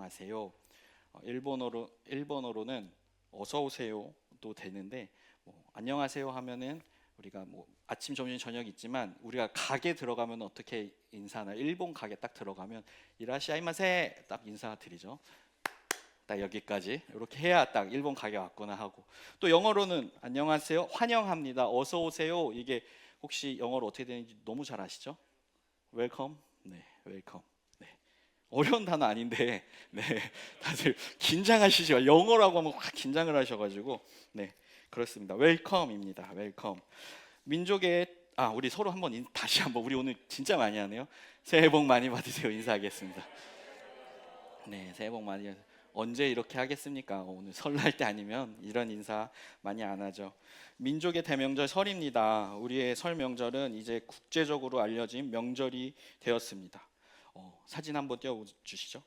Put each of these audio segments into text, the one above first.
안녕하세요. 일본어로는 어서 오세요도 되는데 안녕하세요 하면은 우리가 아침, 점심, 저녁 있지만 우리가 가게 들어가면 어떻게 인사하나? 일본 가게 딱 들어가면 이라시아이마세 딱 인사드리죠. 딱 여기까지 이렇게 해야 딱 일본 가게 왔구나 하고, 또 영어로는 안녕하세요, 환영합니다, 어서 오세요. 이게 혹시 영어로 어떻게 되는지 너무 잘 아시죠? 웰컴. 네, 웰컴. 네. 어려운 단어 아닌데, 네, 다들 긴장하시죠. 영어라고 하면 확 긴장을 하셔가지고, 네, 그렇습니다. 웰컴입니다. 웰컴. 민족의 우리 서로 한번 다시 한번, 우리 오늘 진짜 많이 하네요. 새해 복 많이 받으세요. 인사하겠습니다. 네, 새해 복 많이. 언제 이렇게 하겠습니까? 오늘 설날 때 아니면 이런 인사 많이 안 하죠. 민족의 대명절 설입니다. 우리의 설 명절은 이제 국제적으로 알려진 명절이 되었습니다. 사진 한번 띄워주시죠.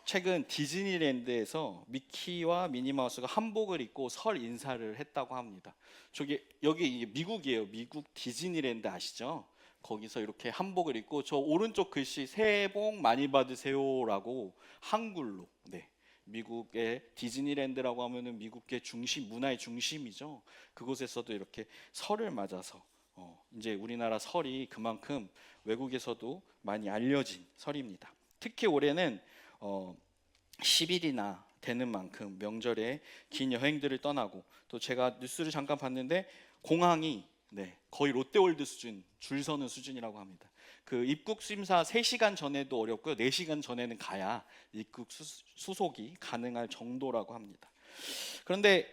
최근 디즈니랜드에서 미키와 미니마우스가 한복을 입고 설 인사를 했다고 합니다. 여기 미국이에요. 미국 디즈니랜드 아시죠? 거기서 이렇게 한복을 입고, 저 오른쪽 글씨 새해 복 많이 받으세요라고 한글로, 네, 미국의 디즈니랜드라고 하면은 미국의 중심, 문화의 중심이죠. 그곳에서도 이렇게 설을 맞아서 이제 우리나라 설이 그만큼 외국에서도 많이 알려진 설입니다. 특히 올해는 10일이나 되는 만큼 명절에 긴 여행들을 떠나고, 또 제가 뉴스를 잠깐 봤는데 공항이, 네, 거의 롯데월드 수준, 줄 서는 수준이라고 합니다. 그 입국 심사 3시간 전에도 어렵고요. 4시간 전에는 가야 입국 수속이 가능할 정도라고 합니다. 그런데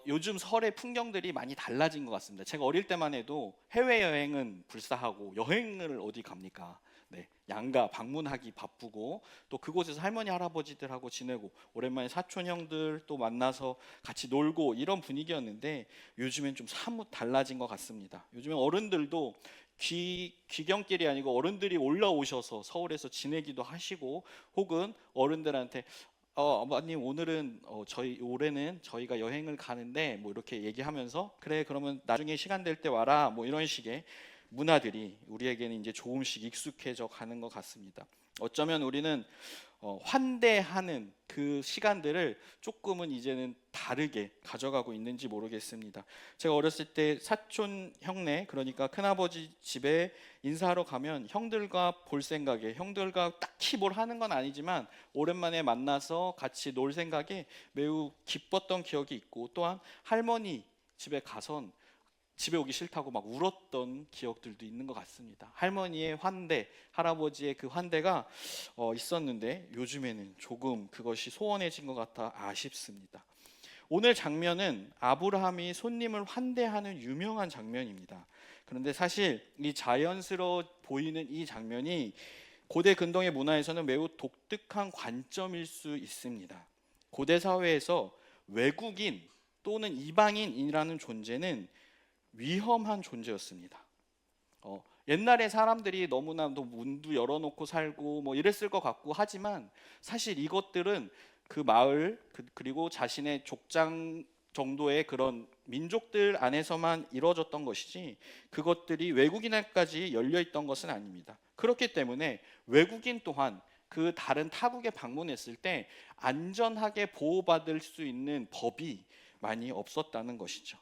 요즘 설의 풍경들이 많이 달라진 것 같습니다. 제가 어릴 때만 해도 해외여행은 불사하고 여행을 어디 갑니까? 네, 양가 방문하기 바쁘고, 또 그곳에서 할머니 할아버지들하고 지내고 오랜만에 사촌 형들 또 만나서 같이 놀고 이런 분위기였는데, 요즘엔 좀 사뭇 달라진 것 같습니다. 요즘엔 어른들도 귀경길이 아니고 어른들이 올라오셔서 서울에서 지내기도 하시고, 혹은 어른들한테 아버님 오늘은 올해는 저희가 여행을 가는데 뭐 이렇게 얘기하면서, 그래 그러면 나중에 시간 될 때 와라, 뭐 이런 식의 문화들이 우리에게는 이제 조금씩 익숙해져 가는 것 같습니다. 어쩌면 우리는 환대하는 그 시간들을 조금은 이제는 다르게 가져가고 있는지 모르겠습니다. 제가 어렸을 때 사촌 형네, 그러니까 큰아버지 집에 인사하러 가면 형들과 볼 생각에, 형들과 딱히 뭘 하는 건 아니지만 오랜만에 만나서 같이 놀 생각에 매우 기뻤던 기억이 있고, 또한 할머니 집에 가선 집에 오기 싫다고 막 울었던 기억들도 있는 것 같습니다. 할머니의 환대, 할아버지의 그 환대가 있었는데 요즘에는 조금 그것이 소원해진 것 같아 아쉽습니다. 오늘 장면은 아브라함이 손님을 환대하는 유명한 장면입니다. 그런데 사실 이 자연스러워 보이는 이 장면이 고대 근동의 문화에서는 매우 독특한 관점일 수 있습니다. 고대 사회에서 외국인 또는 이방인이라는 존재는 위험한 존재였습니다. 옛날에 사람들이 너무나도 문도 열어놓고 살고 뭐 이랬을 것 같고 하지만, 사실 이것들은 그 마을 그리고 자신의 족장 정도의 그런 민족들 안에서만 이루어졌던 것이지, 그것들이 외국인에까지 열려 있던 것은 아닙니다. 그렇기 때문에 외국인 또한 그 다른 타국에 방문했을 때 안전하게 보호받을 수 있는 법이 많이 없었다는 것이죠.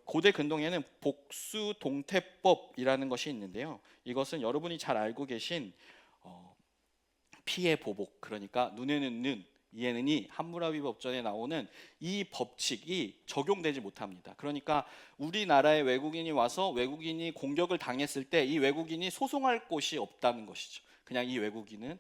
고대 근동에는 복수동태법이라는 것이 있는데요. 이것은 여러분이 잘 알고 계신 피해 보복, 그러니까 눈에는 눈, 이에는 이, 함무라비 법전에 나오는 이 법칙이 적용되지 못합니다. 그러니까 우리나라에 외국인이 와서 외국인이 공격을 당했을 때 이 외국인이 소송할 곳이 없다는 것이죠. 그냥 이 외국인은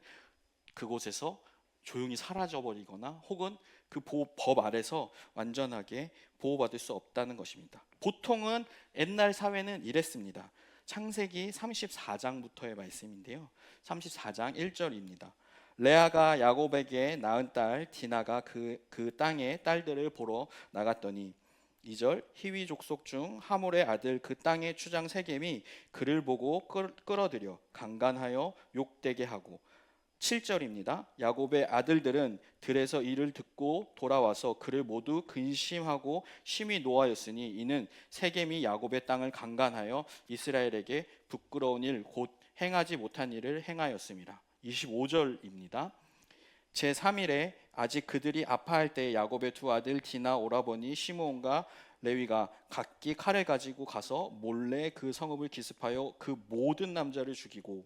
그곳에서 조용히 사라져버리거나 혹은 그 법 아래서 완전하게 보호받을 수 없다는 것입니다. 보통은 옛날 사회는 이랬습니다. 창세기 34장부터의 말씀인데요. 34장 1절입니다. 레아가 야곱에게 낳은 딸 디나가 그 땅의 딸들을 보러 나갔더니, 2절, 히위 족속 중 하몰의 아들 그 땅의 추장 세겜이 그를 보고 끌어들여 강간하여 욕되게 하고, 7절입니다. 야곱의 아들들은 들에서 이를 듣고 돌아와서 그를 모두 근심하고 심히 노하였으니 이는 세겜이 야곱의 땅을 강간하여 이스라엘에게 부끄러운 일 곧 행하지 못한 일을 행하였습니다. 25절입니다. 제3일에 아직 그들이 아파할 때에 야곱의 두 아들 디나 오라버니 시므온과 레위가 각기 칼을 가지고 가서 몰래 그 성읍을 기습하여 그 모든 남자를 죽이고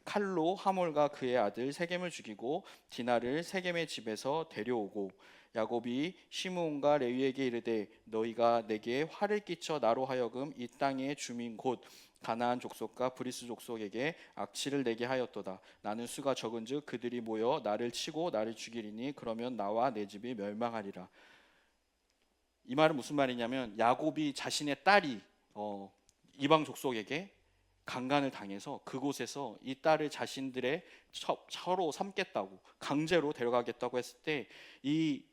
칼로 하몰과 그의 아들 세겜을 죽이고 디나를 세겜의 집에서 데려오고 야곱이 시므온과 레위에게 이르되 너희가 내게 화를 끼쳐 나로 하여금 이 땅의 주민 곧 가나안 족속과 브리스 족속에게 악취를 내게 하였도다. 나는 수가 적은즉 그들이 모여 나를 치고 나를 죽이리니 그러면 나와 내 집이 멸망하리라. 이 말은 무슨 말이냐면 야곱이 자신의 딸이 이방 족속에게 강간을 당해서 그곳에서 이 딸을 자신들의 처로 삼겠다고 강제로 데려가겠다고 했을 때 이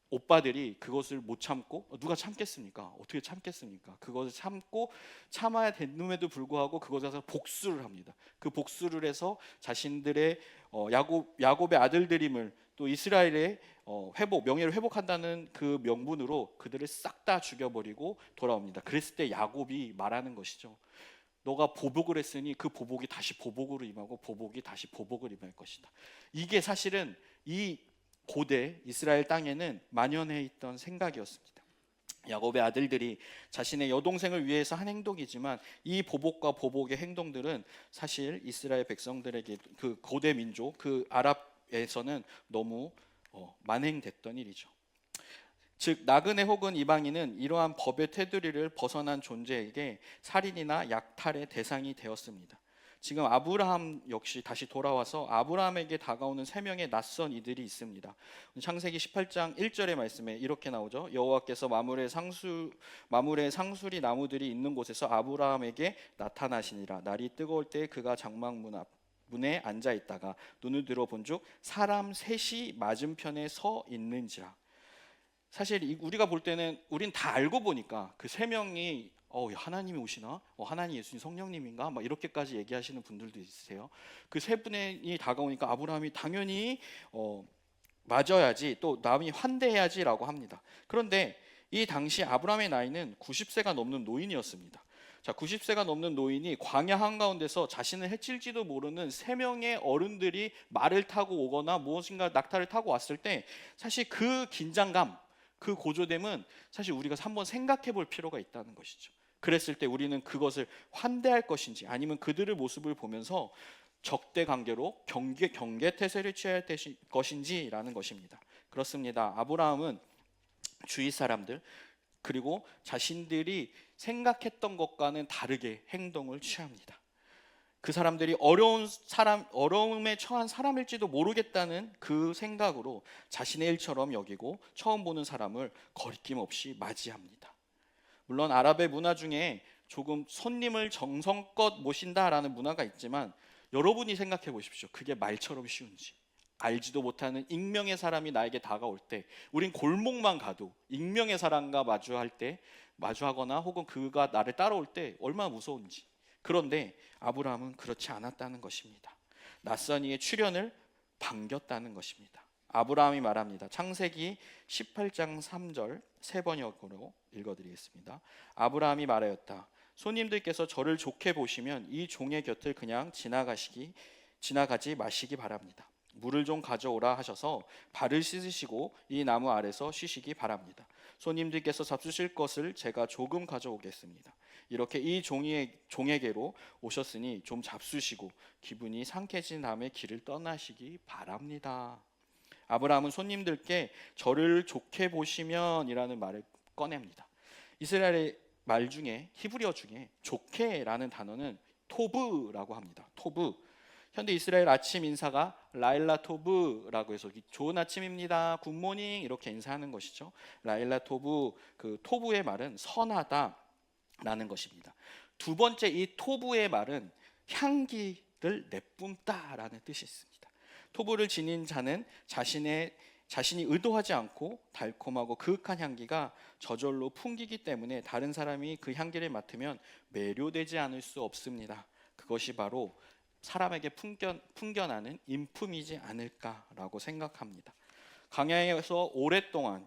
오빠들이 그것을 못 참고 누가 참겠습니까? 어떻게 참겠습니까? 그것을 참고 참아야 되는데도 불구하고 그것에서 복수를 합니다. 그 복수를 해서 자신들의 야곱의 아들들임을 또 이스라엘의 명예를 회복한다는 그 명분으로 그들을 싹 다 죽여버리고 돌아옵니다. 그랬을 때 야곱이 말하는 것이죠. 너가 보복을 했으니 그 보복이 다시 보복으로 임하고 보복이 다시 보복을 임할 것이다. 이게 사실은 이 고대 이스라엘 땅에는 만연해 있던 생각이었습니다. 야곱의 아들들이 자신의 여동생을 위해서 한 행동이지만 이 보복과 보복의 행동들은 사실 이스라엘 백성들에게 그 고대 민족 그 아랍에서는 너무 만행됐던 일이죠. 즉 나그네 혹은 이방인은 이러한 법의 테두리를 벗어난 존재에게 살인이나 약탈의 대상이 되었습니다. 지금 아브라함 역시 다시 돌아와서 아브라함에게 다가오는 세 명의 낯선 이들이 있습니다. 창세기 18장 1절의 말씀에 이렇게 나오죠. 여호와께서 마물의 상수리 나무들이 있는 곳에서 아브라함에게 나타나시니라. 날이 뜨거울 때 그가 장막문 앞 문에 앉아 있다가 눈을 들어 본즉 사람 셋이 맞은편에 서 있는지라. 사실 우리가 볼 때는 우린 다 알고 보니까 그 세 명이 하나님이 오시나? 하나님 예수님 성령님인가? 막 이렇게까지 얘기하시는 분들도 있으세요. 그 세 분이 다가오니까 아브라함이 당연히 맞아야지 또 남이 환대해야지라고 합니다. 그런데 이 당시 아브라함의 나이는 90세가 넘는 노인이었습니다. 자, 90세가 넘는 노인이 광야 한가운데서 자신을 해칠지도 모르는 세 명의 어른들이 말을 타고 오거나 무엇인가 낙타를 타고 왔을 때 사실 그 긴장감 그 고조됨은 사실 우리가 한번 생각해 볼 필요가 있다는 것이죠. 그랬을 때 우리는 그것을 환대할 것인지 아니면 그들의 모습을 보면서 적대 관계로 경계 태세를 취할 것인지라는 것입니다. 그렇습니다. 아브라함은 주위 사람들 그리고 자신들이 생각했던 것과는 다르게 행동을 취합니다. 그 사람들이 어려움에 처한 사람일지도 모르겠다는 그 생각으로 자신의 일처럼 여기고 처음 보는 사람을 거리낌 없이 맞이합니다. 물론 아랍의 문화 중에 조금 손님을 정성껏 모신다라는 문화가 있지만 여러분이 생각해 보십시오. 그게 말처럼 쉬운지. 알지도 못하는 익명의 사람이 나에게 다가올 때 우린 골목만 가도 익명의 사람과 마주하거나 혹은 그가 나를 따라올 때 얼마나 무서운지. 그런데 아브라함은 그렇지 않았다는 것입니다. 낯선 이의 출현을 반겼다는 것입니다. 아브라함이 말합니다. 창세기 18장 3절 세 번역으로 읽어드리겠습니다. 아브라함이 말하였다. 손님들께서 저를 좋게 보시면 이 종의 곁을 그냥 지나가지 마시기 바랍니다. 물을 좀 가져오라 하셔서 발을 씻으시고 이 나무 아래서 쉬시기 바랍니다. 손님들께서 잡수실 것을 제가 조금 가져오겠습니다. 이렇게 이 종에게로 오셨으니 좀 잡수시고 기분이 상쾌해진 다음에 길을 떠나시기 바랍니다. 아브라함은 손님들께 저를 좋게 보시면이라는 말을 꺼냅니다. 이스라엘의 말 중에 히브리어 중에 좋게라는 단어는 토브라고 합니다. 토브. 현대 이스라엘 아침 인사가 라일라 토브라고 해서 좋은 아침입니다. 굿모닝 이렇게 인사하는 것이죠. 라일라 토브, 그 토브의 말은 선하다라는 것입니다. 두 번째 이 토브의 말은 향기를 내뿜다라는 뜻이 있습니다. 토브를 지닌 자는 자신이 의도하지 않고 달콤하고 그윽한 향기가 저절로 풍기기 때문에 다른 사람이 그 향기를 맡으면 매료되지 않을 수 없습니다. 그것이 바로 사람에게 풍겨나는 인품이지 않을까라고 생각합니다. 광야에서 오랫동안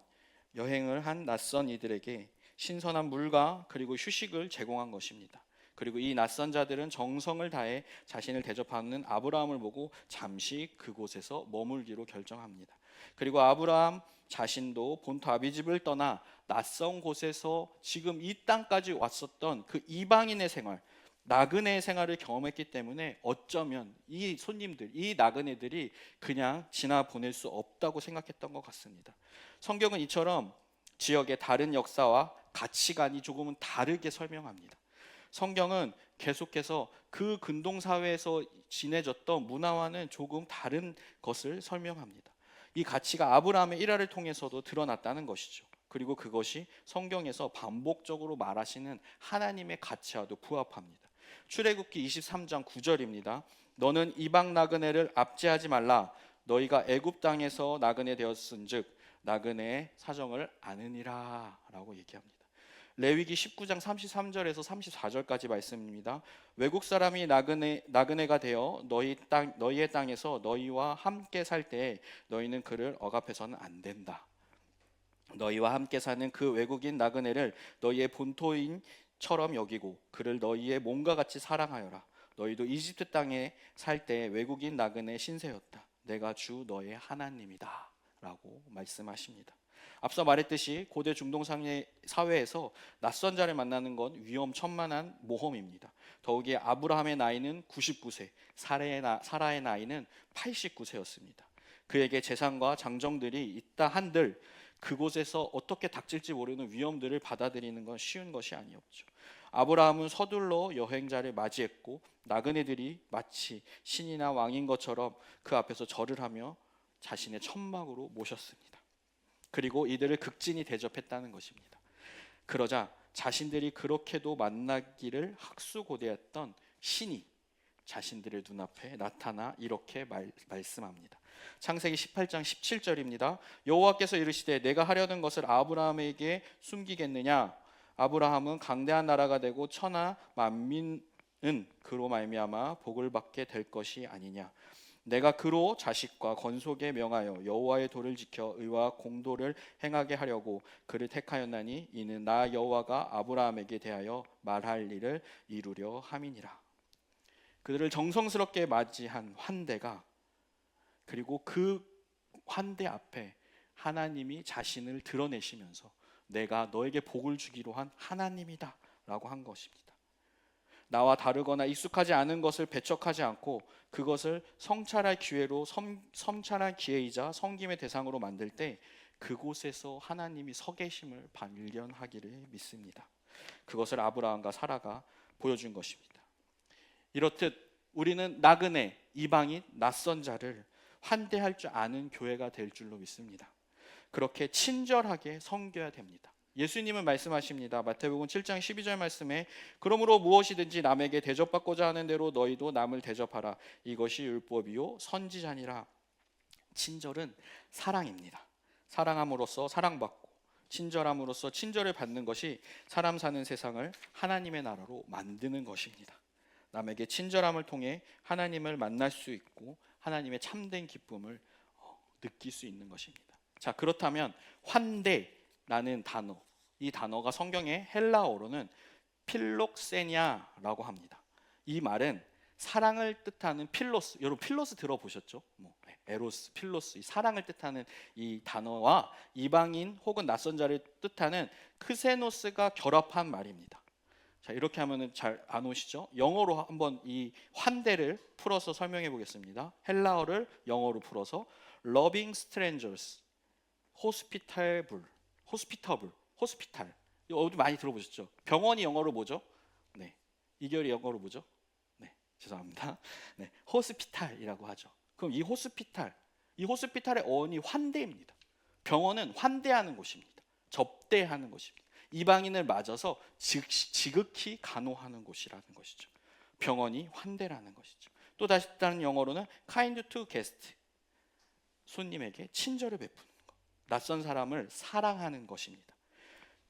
여행을 한 낯선 이들에게 신선한 물과 그리고 휴식을 제공한 것입니다. 그리고 이 낯선 자들은 정성을 다해 자신을 대접하는 아브라함을 보고 잠시 그곳에서 머물기로 결정합니다. 그리고 아브라함 자신도 본토 아비집을 떠나 낯선 곳에서 지금 이 땅까지 왔었던 그 이방인의 생활, 나그네의 생활을 경험했기 때문에 어쩌면 이 손님들, 이 나그네들이 그냥 지나 보낼 수 없다고 생각했던 것 같습니다. 성경은 이처럼 지역의 다른 역사와 가치관이 조금은 다르게 설명합니다. 성경은 계속해서 그 근동 사회에서 지내졌던 문화와는 조금 다른 것을 설명합니다. 이 가치가 아브라함의 일화를 통해서도 드러났다는 것이죠. 그리고 그것이 성경에서 반복적으로 말하시는 하나님의 가치와도 부합합니다. 출애굽기 23장 9절입니다. 너는 이방 나그네를 압제하지 말라. 너희가 애굽 땅에서 나그네 되었은즉 나그네의 사정을 아느니라 라고 얘기합니다. 레위기 19장 33절에서 34절까지 말씀입니다. 외국 사람이 나그네가 되어 너희의 땅에서 너희와 함께 살 때에 너희는 그를 억압해서는 안 된다. 너희와 함께 사는 그 외국인 나그네를 너희의 본토인처럼 여기고 그를 너희의 몸과 같이 사랑하여라. 너희도 이집트 땅에 살 때 외국인 나그네 신세였다. 내가 주 너의 하나님이다 라고 말씀하십니다. 앞서 말했듯이 고대 중동 사회에서 낯선 자를 만나는 건 위험천만한 모험입니다. 더욱이 아브라함의 나이는 99세, 사라의 나이는 89세였습니다. 그에게 재산과 장정들이 있다 한들 그곳에서 어떻게 닥칠지 모르는 위험들을 받아들이는 건 쉬운 것이 아니었죠. 아브라함은 서둘러 여행자를 맞이했고 나그네들이 마치 신이나 왕인 것처럼 그 앞에서 절을 하며 자신의 천막으로 모셨습니다. 그리고 이들을 극진히 대접했다는 것입니다. 그러자 자신들이 그렇게도 만나기를 학수고대했던 신이 자신들의 눈앞에 나타나 이렇게 말씀합니다. 창세기 18장 17절입니다. 여호와께서 이르시되 내가 하려는 것을 아브라함에게 숨기겠느냐? 아브라함은 강대한 나라가 되고 천하 만민은 그로 말미암아 복을 받게 될 것이 아니냐? 내가 그로 자식과 건속에 명하여 여호와의 도를 지켜 의와 공도를 행하게 하려고 그를 택하였나니 이는 나 여호와가 아브라함에게 대하여 말할 일을 이루려 함이니라. 그들을 정성스럽게 맞이한 환대가, 그리고 그 환대 앞에 하나님이 자신을 드러내시면서 내가 너에게 복을 주기로 한 하나님이다 라고 한 것입니다. 나와 다르거나 익숙하지 않은 것을 배척하지 않고 그것을 성찰할 기회이자 섬김의 대상으로 만들 때 그곳에서 하나님이 서 계심을 발견하기를 믿습니다. 그것을 아브라함과 사라가 보여준 것입니다. 이렇듯 우리는 나그네, 이방인, 낯선 자를 환대할 줄 아는 교회가 될 줄로 믿습니다. 그렇게 친절하게 섬겨야 됩니다. 예수님은 말씀하십니다. 마태복음 7장 12절 말씀에 그러므로 무엇이든지 남에게 대접받고자 하는 대로 너희도 남을 대접하라. 이것이 율법이요 선지자니라. 친절은 사랑입니다. 사랑함으로써 사랑받고 친절함으로써 친절을 받는 것이 사람 사는 세상을 하나님의 나라로 만드는 것입니다. 남에게 친절함을 통해 하나님을 만날 수 있고 하나님의 참된 기쁨을 느낄 수 있는 것입니다. 자, 그렇다면 환대라는 단어, 이 단어가 성경의 헬라어로는 필록세냐라고 합니다. 이 말은 사랑을 뜻하는 필로스, 여러분 필로스 들어보셨죠? 에로스, 필로스, 이 사랑을 뜻하는 이 단어와 이방인 혹은 낯선 자를 뜻하는 크세노스가 결합한 말입니다. 자, 이렇게 하면은 잘 안 오시죠? 영어로 한번 이 환대를 풀어서 설명해 보겠습니다. 헬라어를 영어로 풀어서 loving strangers, hospitable, 호스피탈. 이거 많이 들어보셨죠? 병원이 영어로 뭐죠? 네, 이결이 영어로 뭐죠? 네, 죄송합니다. 네, 호스피탈이라고 하죠. 그럼 이 호스피탈의 어원이 환대입니다. 병원은 환대하는 곳입니다. 접대하는 곳입니다. 이방인을 맞아서 지극히 간호하는 곳이라는 것이죠. 병원이 환대라는 것이죠. 또 다른 영어로는 kind to guest, 손님에게 친절을 베푸는 것, 낯선 사람을 사랑하는 것입니다.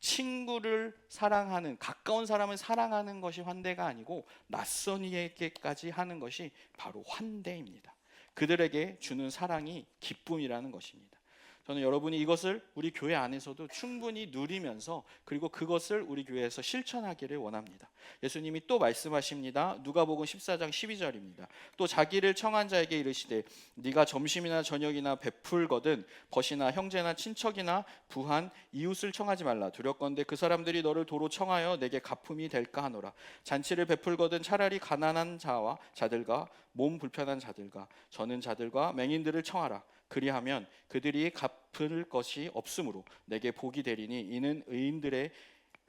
친구를 사랑하는, 가까운 사람을 사랑하는 것이 환대가 아니고 낯선 이에게까지 하는 것이 바로 환대입니다. 그들에게 주는 사랑이 기쁨이라는 것입니다. 저는 여러분이 이것을 우리 교회 안에서도 충분히 누리면서 그리고 그것을 우리 교회에서 실천하기를 원합니다. 예수님이 또 말씀하십니다. 누가복음 14장 12절입니다. 또 자기를 청한 자에게 이르시되 네가 점심이나 저녁이나 베풀거든 벗이나 형제나 친척이나 부한 이웃을 청하지 말라. 두렵건대 그 사람들이 너를 도로 청하여 내게 갚음이 될까 하노라. 잔치를 베풀거든 차라리 가난한 자와 자들과 몸 불편한 자들과 저는 자들과 맹인들을 청하라. 그리하면 그들이 갚을 것이 없으므로 내게 복이 되리니 이는 의인들의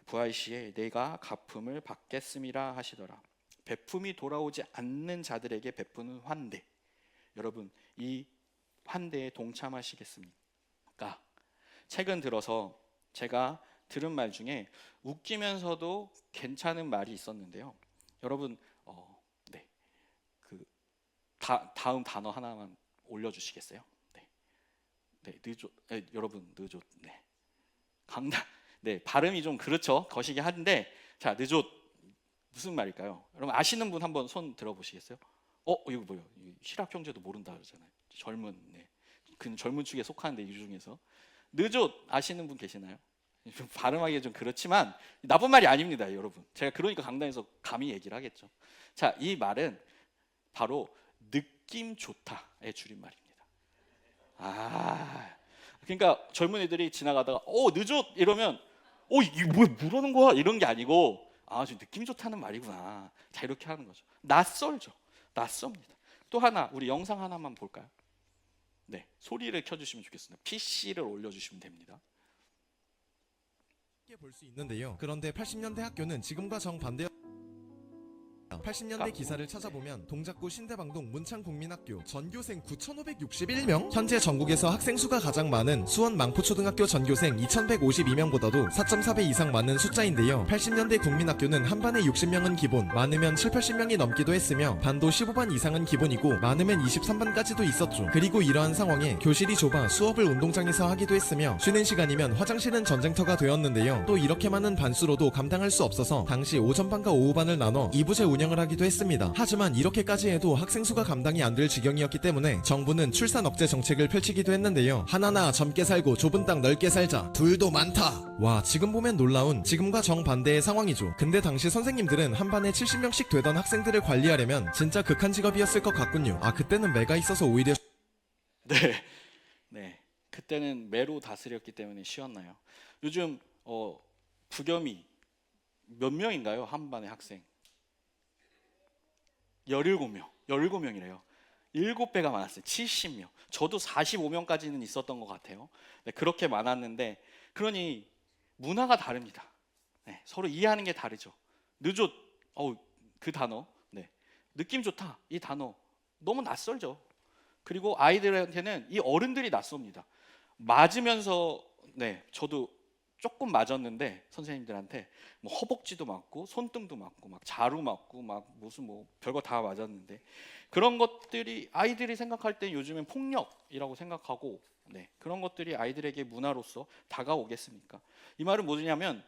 부활 시에 내가 갚음을 받겠음이라 하시더라. 베품이 돌아오지 않는 자들에게 베푸는 환대. 여러분, 이 환대에 동참하시겠습니까? 최근 들어서 제가 들은 말 중에 웃기면서도 괜찮은 말이 있었는데요. 여러분, 다음 단어 하나만 올려주시겠어요? 여러분 느조. 발음이 좀 그렇죠. 거시기 한데, 자, 느조 무슨 말일까요? 여러분 아시는 분 한번 손 들어보시겠어요? 이거 뭐예요? 실학 형제도 모른다 그러잖아요. 그 젊은 축에 속하는데 이 중에서 느조 아시는 분 계시나요? 좀 발음하기 좀 그렇지만 나쁜 말이 아닙니다, 여러분. 제가 그러니까 강단에서 감히 얘기를 하겠죠. 자, 이 말은 바로 느낌 좋다의 줄임말입니다. 그러니까 젊은 애들이 지나가다가 늦어 이러면 이게 뭐라는 거야 이런 게 아니고 지금 느낌 좋다는 말이구나. 자, 이렇게 하는 거죠. 낯설죠. 낯섭니다. 또 하나, 우리 영상 하나만 볼까요? 소리를 켜주시면 좋겠습니다. PC를 올려주시면 됩니다. 볼 수 있는데요. 그런데 80년대 학교는 지금과 정반대. 80년대 기사를 찾아보면 동작구 신대방동 문창국민학교 전교생 9,561명, 현재 전국에서 학생 수가 가장 많은 수원 망포초등학교 전교생 2,152명보다도 4.4배 이상 많은 숫자인데요. 80년대 국민학교는 한 반에 60명은 기본, 많으면 7, 80명이 넘기도 했으며 반도 15반 이상은 기본이고 많으면 23반까지도 있었죠. 그리고 이러한 상황에 교실이 좁아 수업을 운동장에서 하기도 했으며 쉬는 시간이면 화장실은 전쟁터가 되었는데요. 또 이렇게 많은 반수로도 감당할 수 없어서 당시 오전반과 오후반을 나눠 2부제 운영을 하기도 했습니다. 하지만 이렇게까지 해도 학생 수가 감당이 안 될 지경이었기 때문에 정부는 출산 억제 정책을 펼치기도 했는데요. 하나나 젊게 살고 좁은 땅 넓게 살자, 둘도 많다. 와, 지금 보면 놀라운 지금과 정반대의 상황이죠. 근데 당시 선생님들은 한 반에 70명씩 되던 학생들을 관리하려면 진짜 극한 직업이었을 것 같군요. 그때는 매가 있어서 오히려 그때는 매로 다스렸기 때문에 쉬웠나요? 요즘 부겸이 몇 명인가요? 한 반의 학생 17명이래요. 7배가 많았어요. 70명. 저도 45명까지는 있었던 것 같아요. 그렇게 많았는데, 그러니 문화가 다릅니다. 서로 이해하는 게 다르죠. 느조, 그 단어, 느낌 좋다, 이 단어 너무 낯설죠. 그리고 아이들한테는 이 어른들이 낯섭니다. 맞으면서, 저도 조금 맞았는데 선생님들한테 허벅지도 맞고 손등도 맞고 막 자루 맞고 막 무슨 별거 다 맞았는데, 그런 것들이 아이들이 생각할 때 요즘엔 폭력이라고 생각하고 그런 것들이 아이들에게 문화로서 다가오겠습니까? 이 말은 뭐냐면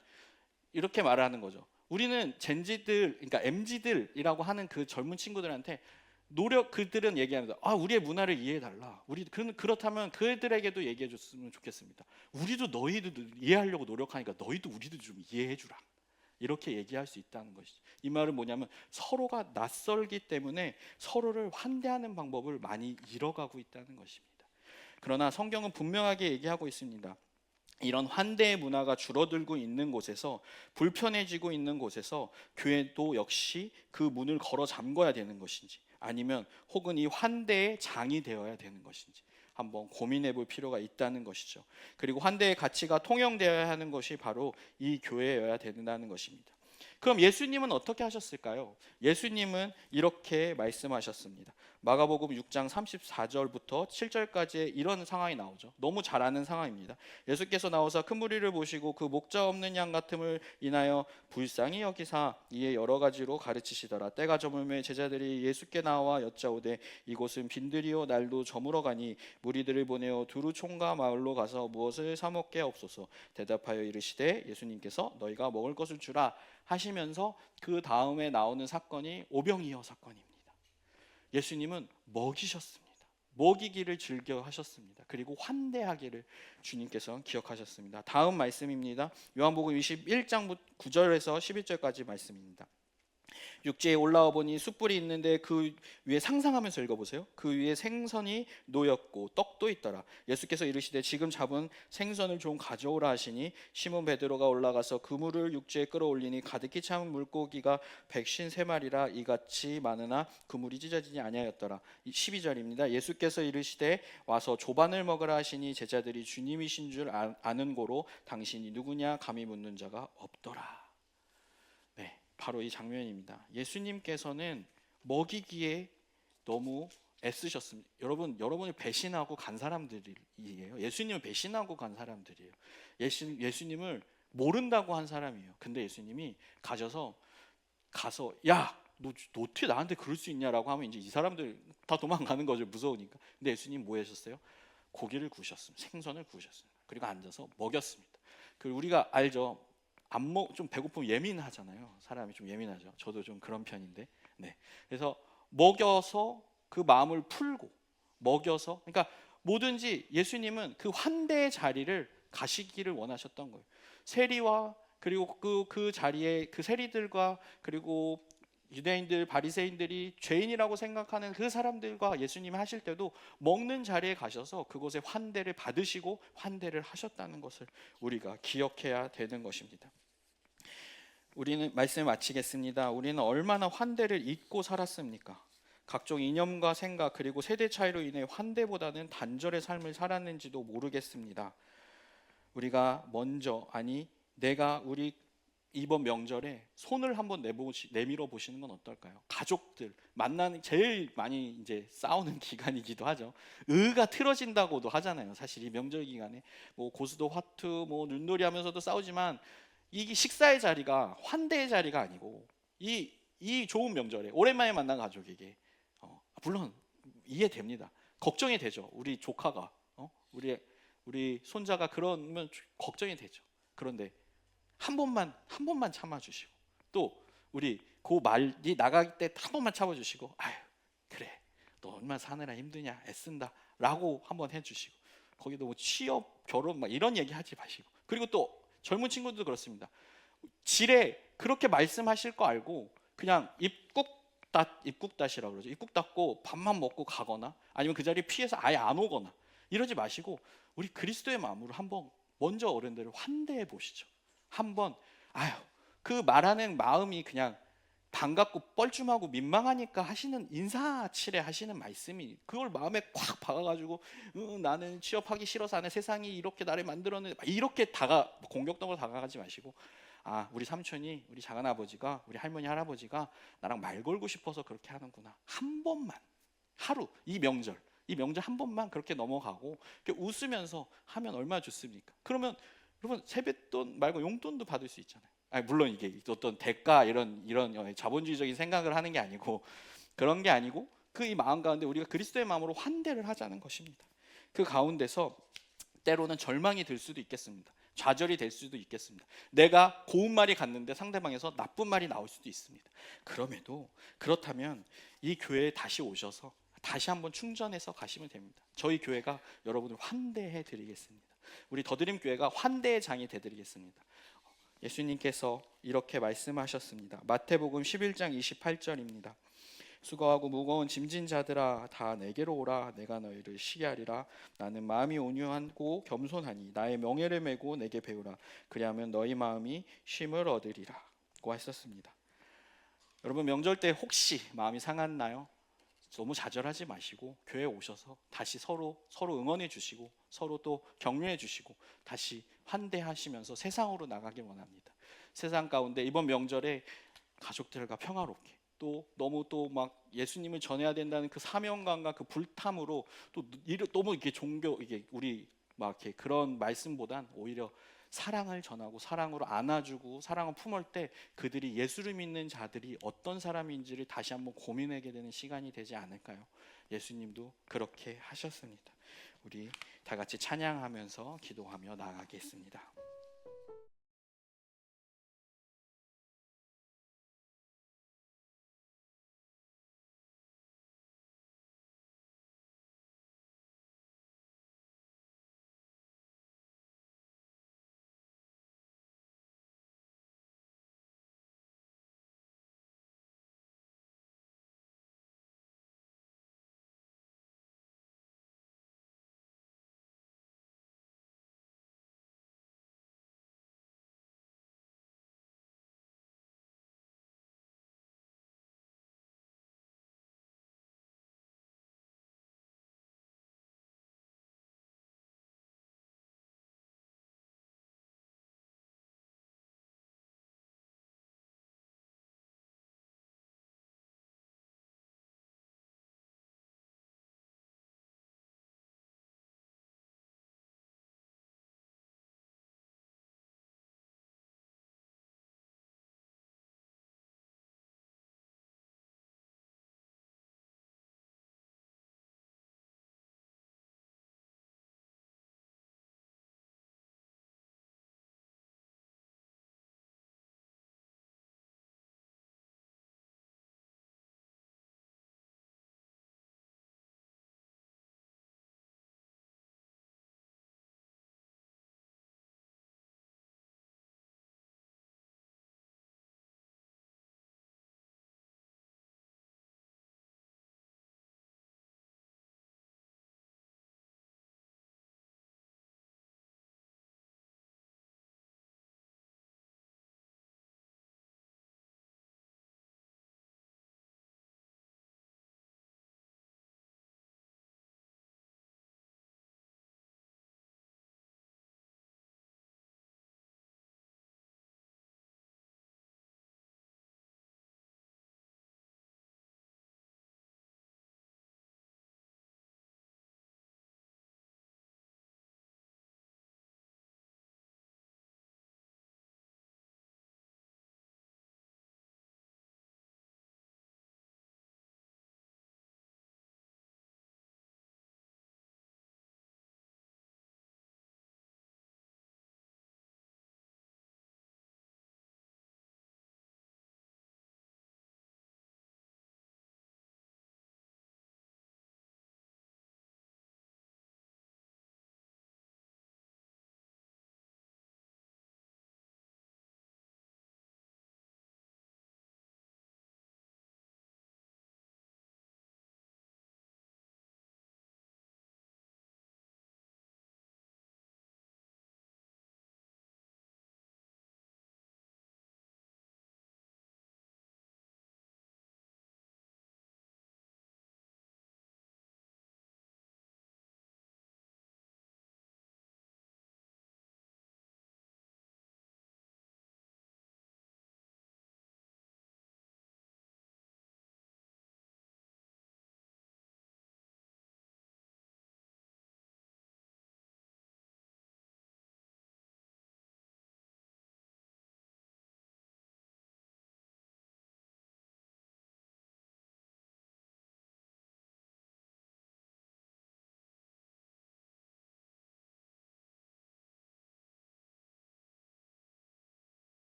이렇게 말하는 거죠. 우리는 젠지들, 그러니까 MZ들이라고 하는 그 젊은 친구들한테 그들은 얘기합니다. 우리의 문화를 이해해달라. 그렇다면 그들에게도 얘기해줬으면 좋겠습니다. 우리도 너희들 이해하려고 노력하니까 너희도 우리도 좀 이해해주라. 이렇게 얘기할 수 있다는 것이죠. 이 말은 뭐냐면 서로가 낯설기 때문에 서로를 환대하는 방법을 많이 잃어가고 있다는 것입니다. 그러나 성경은 분명하게 얘기하고 있습니다. 이런 환대의 문화가 줄어들고 있는 곳에서, 불편해지고 있는 곳에서 교회도 역시 그 문을 걸어 잠궈야 되는 것인지, 아니면 혹은 이 환대의 장이 되어야 되는 것인지 한번 고민해 볼 필요가 있다는 것이죠. 그리고 환대의 가치가 통용되어야 하는 것이 바로 이 교회여야 된다는 것입니다. 그럼 예수님은 어떻게 하셨을까요? 예수님은 이렇게 말씀하셨습니다. 마가복음 6장 34절부터 7절까지의 이런 상황이 나오죠. 너무 잘 아는 상황입니다. 예수께서 나오사 큰 무리를 보시고 그 목자 없는 양 같음을 인하여 불쌍히 여기사 이에 여러 가지로 가르치시더라. 때가 저물매 제자들이 예수께 나와 여짜오되 이곳은 빈들이요 날도 저물어 가니 무리들을 보내어 두루 총과 마을로 가서 무엇을 사 먹게 없소서. 대답하여 이르시되 예수님께서 너희가 먹을 것을 주라 하시면서 그 다음에 나오는 사건이 오병이어 사건입니다. 예수님은 먹이셨습니다. 먹이기를 즐겨 하셨습니다. 그리고 환대하기를 주님께서 기억하셨습니다. 다음 말씀입니다. 요한복음 21장 9절에서 11절까지 말씀입니다. 육지에 올라와 보니 숯불이 있는데 그 위에 상상하면서 읽어보세요. 그 위에 생선이 놓였고 떡도 있더라. 예수께서 이르시되 지금 잡은 생선을 좀 가져오라 하시니 시몬 베드로가 올라가서 그물을 육지에 끌어올리니 가득히 찬 물고기가 153마리라 이같이 많으나 그물이 찢어지지 아니하였더라. 12절입니다. 예수께서 이르시되 와서 조반을 먹으라 하시니 제자들이 주님이신 줄 아는 고로 당신이 누구냐 감히 묻는 자가 없더라. 네, 바로 이 장면입니다. 예수님께서는 먹이기에 너무 애쓰셨습니다. 여러분을 배신하고 간 사람들이에요. 예수님을 배신하고 간 사람들이에요. 예수님을 모른다고 한 사람이에요. 근데 예수님이 가서 야, 너 어떻게 나한테 그럴 수 있냐라고 하면 이제 이 사람들 다 도망가는 거죠. 무서우니까. 근데 예수님 뭐 하셨어요? 고기를 구우셨습니다. 생선을 구우셨습니다. 그리고 앉아서 먹였습니다. 그 우리가 알죠. 좀 배고프면 예민하잖아요. 사람이 좀 예민하죠. 저도 좀 그런 편인데. 네. 그래서 먹여서 그 마음을 풀고 먹여서 그러니까 뭐든지 예수님은 그 환대의 자리를 가시기를 원하셨던 거예요. 세리와 그리고 그 자리에 그 세리들과 그리고 유대인들 바리새인들이 죄인이라고 생각하는 그 사람들과 예수님이 하실 때도 먹는 자리에 가셔서 그곳에 환대를 받으시고 환대를 하셨다는 것을 우리가 기억해야 되는 것입니다. 우리는 말씀을 마치겠습니다. 우리는 얼마나 환대를 잊고 살았습니까? 각종 이념과 생각 그리고 세대 차이로 인해 환대보다는 단절의 삶을 살았는지도 모르겠습니다. 우리가 내가 우리 이번 명절에 손을 한번 내밀어 보시는 건 어떨까요? 가족들 만나는 제일 많이 이제 싸우는 기간이기도 하죠. 의가 틀어진다고도 하잖아요. 사실 이 명절 기간에 뭐 고수도 화투 뭐 눈놀이 하면서도 싸우지만 이게 식사의 자리가 환대의 자리가 아니고 이 좋은 명절에 오랜만에 만난 가족에게 물론 이해됩니다. 걱정이 되죠. 우리 조카가 우리 손자가 그러면 걱정이 되죠. 그런데 한 번만 참아주시고 또 우리 그 말이 나갈 때 한 번만 참아주시고 아유 그래 너 얼마나 사느라 힘드냐 애쓴다라고 한번 해주시고 거기도 뭐 취업 결혼 막 이런 얘기 하지 마시고 그리고 또 젊은 친구들도 그렇습니다. 지레 그렇게 말씀하실 거 알고 그냥 입국다시라고 그러죠. 입국 닫고 밥만 먹고 가거나 아니면 그 자리에 피해서 아예 안 오거나 이러지 마시고 우리 그리스도의 마음으로 한번 먼저 어른들을 환대해 보시죠. 한번 그 말하는 마음이 그냥 반갑고 뻘쭘하고 민망하니까 하시는 인사치레 하시는 말씀이 그걸 마음에 콱 박아가지고 나는 취업하기 싫어서 하는 세상이 이렇게 나를 만들었는데 이렇게 공격적으로 다가가지 마시고 우리 삼촌이 우리 작은아버지가 우리 할머니 할아버지가 나랑 말 걸고 싶어서 그렇게 하는구나. 한 번만 하루 이 명절 한 번만 그렇게 넘어가고 이렇게 웃으면서 하면 얼마나 좋습니까? 그러면 여러분 세뱃돈 말고 용돈도 받을 수 있잖아요. 물론 이게 어떤 대가 이런 자본주의적인 생각을 하는 게 아니고 그런 게 아니고 그 이 마음 가운데 우리가 그리스도의 마음으로 환대를 하자는 것입니다. 그 가운데서 때로는 절망이 들 수도 있겠습니다. 좌절이 될 수도 있겠습니다. 내가 고운 말이 갔는데 상대방에서 나쁜 말이 나올 수도 있습니다. 그렇다면 이 교회에 다시 오셔서 다시 한번 충전해서 가시면 됩니다. 저희 교회가 여러분을 환대해 드리겠습니다. 우리 더드림 교회가 환대의 장이 되드리겠습니다. 예수님께서 이렇게 말씀하셨습니다. 마태복음 11장 28절입니다. 수고하고 무거운 짐진 자들아 다 내게로 오라 내가 너희를 쉬게 하리라 나는 마음이 온유하고 겸손하니 나의 명예를 메고 내게 배우라 그리하면 너희 마음이 쉼을 얻으리라고 하셨습니다. 여러분 명절 때 혹시 마음이 상했나요? 너무 좌절하지 마시고 교회에 오셔서 다시 서로 응원해 주시고 서로 또 격려해 주시고 다시 환대하시면서 세상으로 나가길 원합니다. 세상 가운데 이번 명절에 가족들과 평화롭게 또 너무 또 막 예수님을 전해야 된다는 그 사명감과 그 불탐으로 또 너무 이렇게 이게 우리 막 이렇게 그런 말씀보단 오히려 사랑을 전하고 사랑으로 안아주고 사랑을 품을 때 그들이 예수를 믿는 자들이 어떤 사람인지를 다시 한번 고민하게 되는 시간이 되지 않을까요? 예수님도 그렇게 하셨습니다. 우리 다 같이 찬양하면서 기도하며 나아가겠습니다.